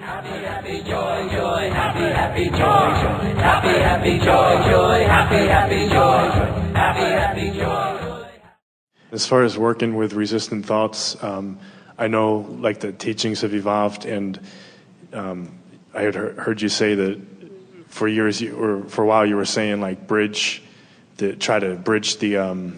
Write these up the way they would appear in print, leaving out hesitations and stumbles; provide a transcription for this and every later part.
Happy, happy, joy, joy, happy, happy, joy, joy, happy, happy, joy, joy, happy, happy, joy, joy, happy, happy, joy, joy. As far as working with resistant thoughts, I know like the teachings have evolved, and I had heard you say that for years, or for a while, you were saying like try to bridge the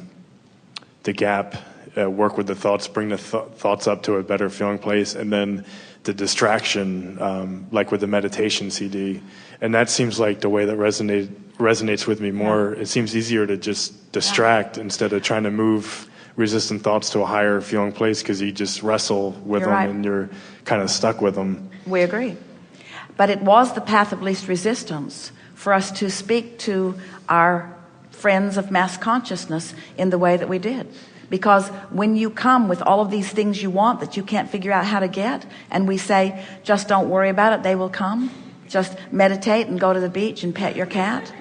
gap, work with the thoughts, bring the thoughts up to a better feeling place, and then the distraction, like with the meditation CD. And that seems like the way that resonates with me more. Yeah. It seems easier to just distract instead of trying to move resistant thoughts to a higher feeling place, because you just wrestle with them and you're kind of stuck with them. We agree. But it was the path of least resistance for us to speak to our friends of mass consciousness in the way that we did. Because when you come with all of these things you want that you can't figure out how to get, and we say, just don't worry about it, they will come. Just meditate and go to the beach and pet your cat.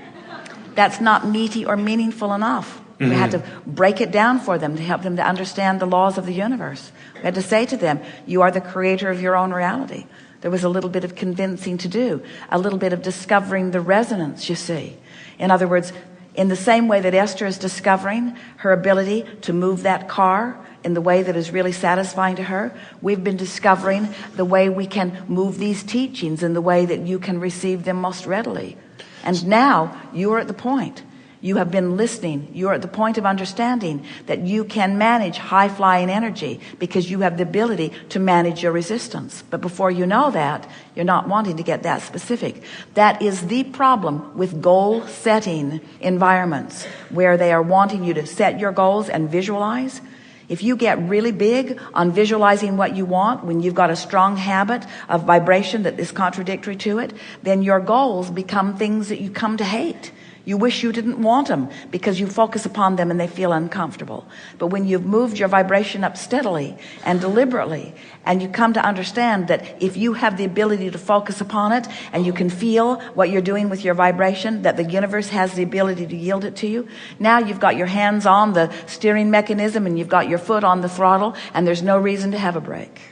That's not meaty or meaningful enough. We had to break it down for them to help them to understand the laws of the universe. We had to say to them, you are the creator of your own reality. There was a little bit of convincing to do, a little bit of discovering the resonance, you see. In other words, in the same way that Esther is discovering her ability to move that car in the way that is really satisfying to her, we've been discovering the way we can move these teachings in the way that you can receive them most readily. And now you are at the point. You have been listening. You're at the point of understanding that you can manage high-flying energy because you have the ability to manage your resistance. But before you know that, you're not wanting to get that specific. That is the problem with goal-setting environments where they are wanting you to set your goals and visualize. If you get really big on visualizing what you want, when you've got a strong habit of vibration that is contradictory to it, then your goals become things that you come to hate. You wish you didn't want them because you focus upon them and they feel uncomfortable. But when you've moved your vibration up steadily and deliberately, and you come to understand that if you have the ability to focus upon it and you can feel what you're doing with your vibration, that the universe has the ability to yield it to you, now you've got your hands on the steering mechanism and you've got your foot on the throttle, and there's no reason to have a break.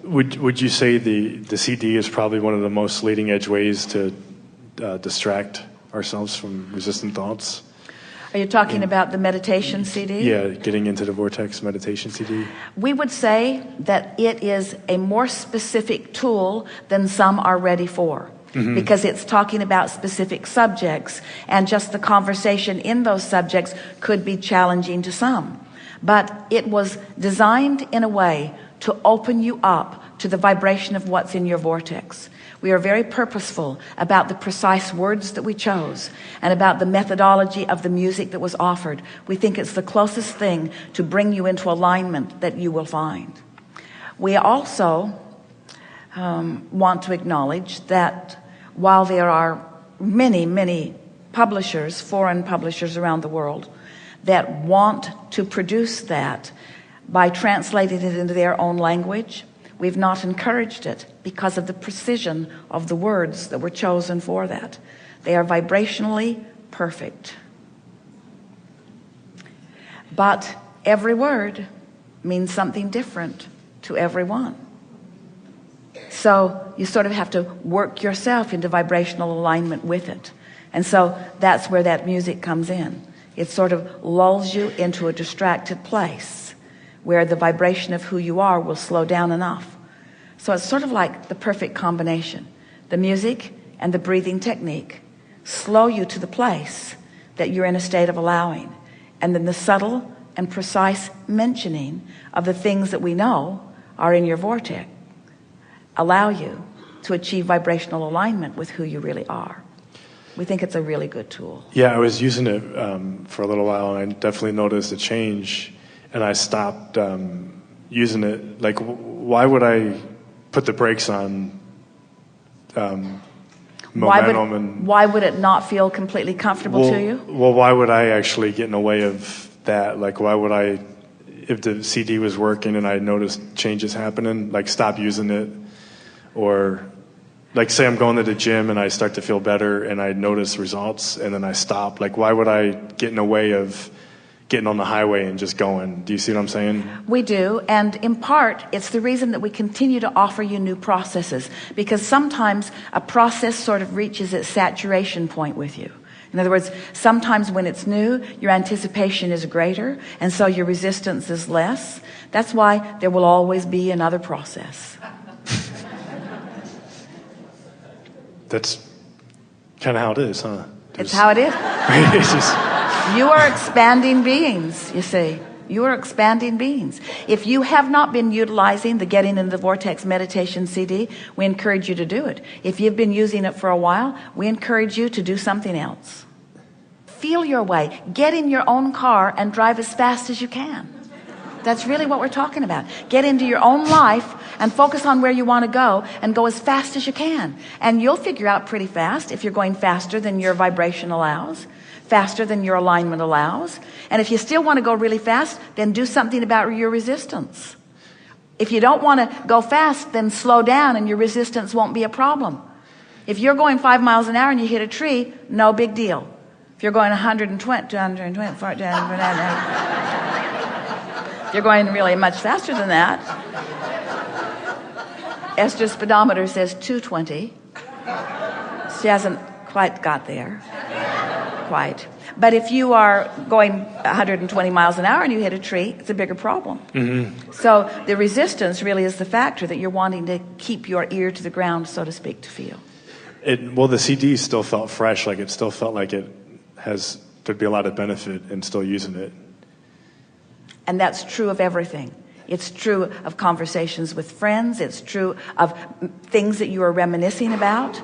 Would you say the CD is probably one of the most leading edge ways to distract ourselves from resistant thoughts? Are you talking about the meditation CD? Yeah, getting into the vortex meditation CD. We would say that it is a more specific tool than some are ready for. Because it's talking about specific subjects, and just the conversation in those subjects could be challenging to some. But it was designed in a way to open you up to the vibration of what's in your vortex. We are very purposeful about the precise words that we chose and about the methodology of the music that was offered. We think it's the closest thing to bring you into alignment that you will find. We also want to acknowledge that while there are many, many publishers, foreign publishers around the world, that want to produce that by translating it into their own language, we've not encouraged it because of the precision of the words that were chosen for that. They are vibrationally perfect. But every word means something different to everyone. So you sort of have to work yourself into vibrational alignment with it. And so that's where that music comes in. It sort of lulls you into a distracted place where the vibration of who you are will slow down enough. So it's sort of like the perfect combination. The music and the breathing technique slow you to the place that you're in a state of allowing. And then the subtle and precise mentioning of the things that we know are in your vortex allow you to achieve vibrational alignment with who you really are. We think it's a really good tool. Yeah, I was using it for a little while, and I definitely noticed a change, and I stopped using it. Like, why would I put the brakes on momentum? Why would it not feel completely comfortable to you? Well, why would I actually get in the way of that? Like, why would I, if the CD was working and I noticed changes happening, like stop using it? Or like, say I'm going to the gym and I start to feel better and I notice results and then I stop. Like, why would I get in the way of getting on the highway and just going. Do you see what I'm saying? We do, and in part, it's the reason that we continue to offer you new processes, because sometimes a process sort of reaches its saturation point with you. In other words, sometimes when it's new, your anticipation is greater, and so your resistance is less. That's why there will always be another process. That's kind of how it is, huh? It's how it is. It's just, You are expanding beings, you see. You are expanding beings. If you have not been utilizing the Getting into the Vortex meditation CD, we encourage you to do it. If you've been using it for a while, we encourage you to do something else. Feel your way. Get in your own car and drive as fast as you can. That's really what we're talking about. Get into your own life and focus on where you want to go and go as fast as you can. And you'll figure out pretty fast if you're going faster than your vibration allows, faster than your alignment allows. And if you still want to go really fast, then do something about your resistance. If you don't want to go fast, then slow down and your resistance won't be a problem. If you're going 5 miles an hour and you hit a tree, no big deal. If you're going 120, 220, 400, you're going really much faster than that. Esther's speedometer says 220. She hasn't quite got there. Quite. But if you are going 120 miles an hour and you hit a tree, it's a bigger problem. Mm-hmm. So the resistance really is the factor that you're wanting to keep your ear to the ground, so to speak, to feel. Well, the CD still felt fresh, like it still felt like there'd be a lot of benefit in still using it. And that's true of everything. It's true of conversations with friends. It's true of things that you are reminiscing about.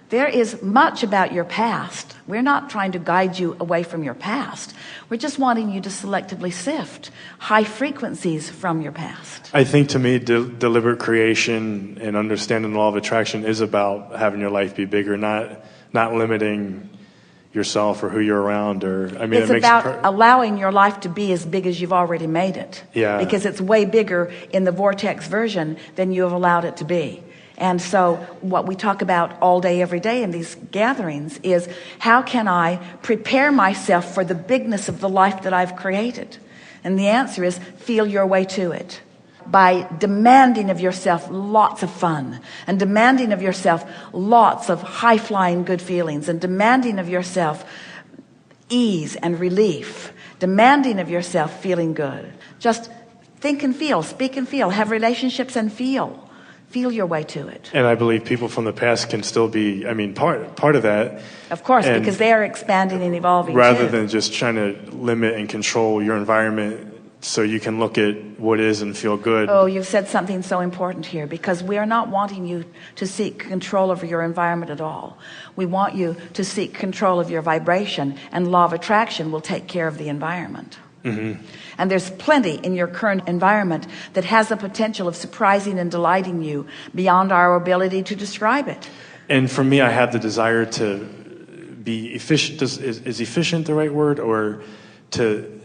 There is much about your past. We're not trying to guide you away from your past. We're just wanting you to selectively sift high frequencies from your past. I think to me, deliberate creation and understanding the law of attraction is about having your life be bigger, not limiting yourself or who you're around. It's about allowing your life to be as big as you've already made it. Yeah. Because it's way bigger in the vortex version than you have allowed it to be. And so what we talk about all day, every day in these gatherings is, how can I prepare myself for the bigness of the life that I've created? And the answer is, feel your way to it. By demanding of yourself lots of fun, and demanding of yourself lots of high-flying good feelings, and demanding of yourself ease and relief, demanding of yourself feeling good. Just think and feel, speak and feel, have relationships and feel your way to it. And I believe people from the past can still be, part of that. Of course, because they are expanding and evolving rather too. than just trying to limit and control your environment so you can look at what is and feel good. Oh, you've said something so important here, because we are not wanting you to seek control over your environment at all. We want you to seek control of your vibration, and law of attraction will take care of the environment. Mm-hmm. And there's plenty in your current environment that has the potential of surprising and delighting you beyond our ability to describe it. And for me, I have the desire to be efficient. Is efficient the right word? Or to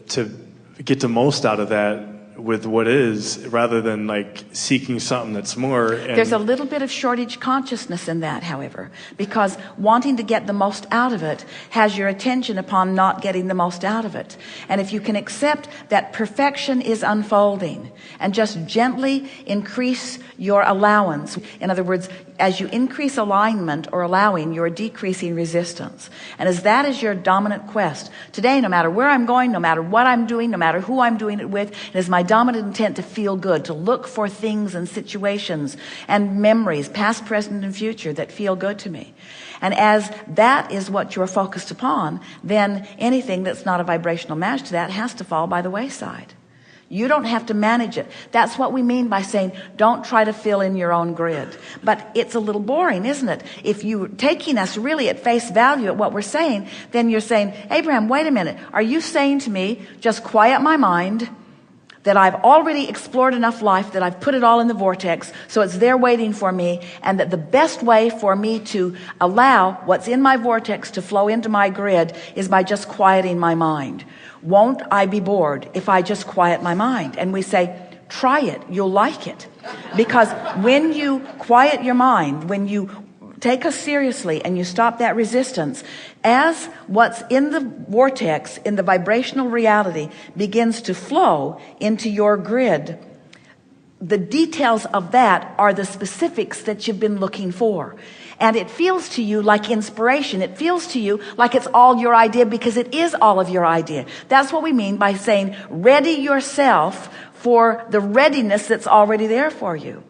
get the most out of that with what is, rather than like seeking something that's more. There's a little bit of shortage consciousness in that, however, because wanting to get the most out of it has your attention upon not getting the most out of it. And if you can accept that perfection is unfolding and just gently increase your allowance, in other words, as you increase alignment or allowing, you're decreasing resistance. And as that is your dominant quest, today, no matter where I'm going, no matter what I'm doing, no matter who I'm doing it with, it is my dominant intent to feel good, to look for things and situations and memories, past, present, and future, that feel good to me. And as that is what you're focused upon, then anything that's not a vibrational match to that has to fall by the wayside. You don't have to manage it. That's what we mean by saying, don't try to fill in your own grid. But it's a little boring, isn't it? If you're taking us really at face value at what we're saying, then you're saying, Abraham, wait a minute. Are you saying to me, just quiet my mind, that I've already explored enough life, that I've put it all in the vortex, so it's there waiting for me, and that the best way for me to allow what's in my vortex to flow into my grid is by just quieting my mind? Won't I be bored if I just quiet my mind? And we say, try it. You'll like it. Because when you quiet your mind, when you take us seriously and you stop that resistance, as what's in the vortex, in the vibrational reality, begins to flow into your grid, the details of that are the specifics that you've been looking for. And it feels to you like inspiration. It feels to you like it's all your idea, because it is all of your idea. That's what we mean by saying, ready yourself for the readiness that's already there for you.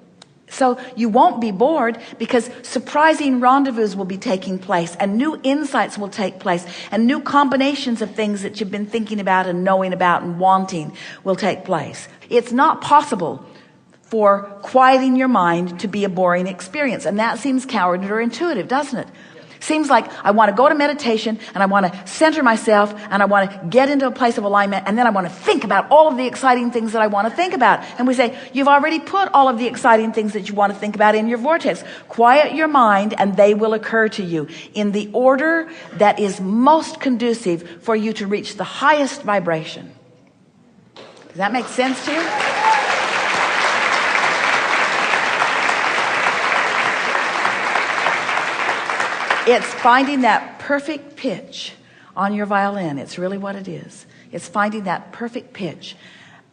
So you won't be bored, because surprising rendezvous will be taking place, and new insights will take place, and new combinations of things that you've been thinking about and knowing about and wanting will take place. It's not possible for quieting your mind to be a boring experience. And that seems counterintuitive, doesn't it? Seems like I want to go to meditation and I want to center myself and I want to get into a place of alignment, and then I want to think about all of the exciting things that I want to think about. And we say, you've already put all of the exciting things that you want to think about in your vortex. Quiet your mind and they will occur to you in the order that is most conducive for you to reach the highest vibration. Does that make sense to you? It's finding that perfect pitch on your violin. It's really what it is. It's finding that perfect pitch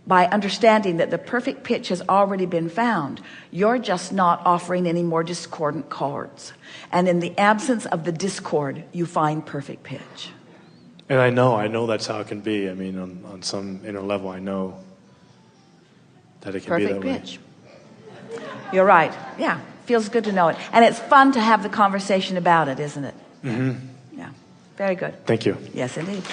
by understanding that the perfect pitch has already been found. You're just not offering any more discordant chords. And in the absence of the discord, you find perfect pitch. And I know that's how it can be. I mean, on some inner level, I know that it can be that way. Perfect pitch. You're right. Yeah. Feels good to know it. And it's fun to have the conversation about it, isn't it? Mm-hmm. Yeah. Very good. Thank you. Yes, indeed.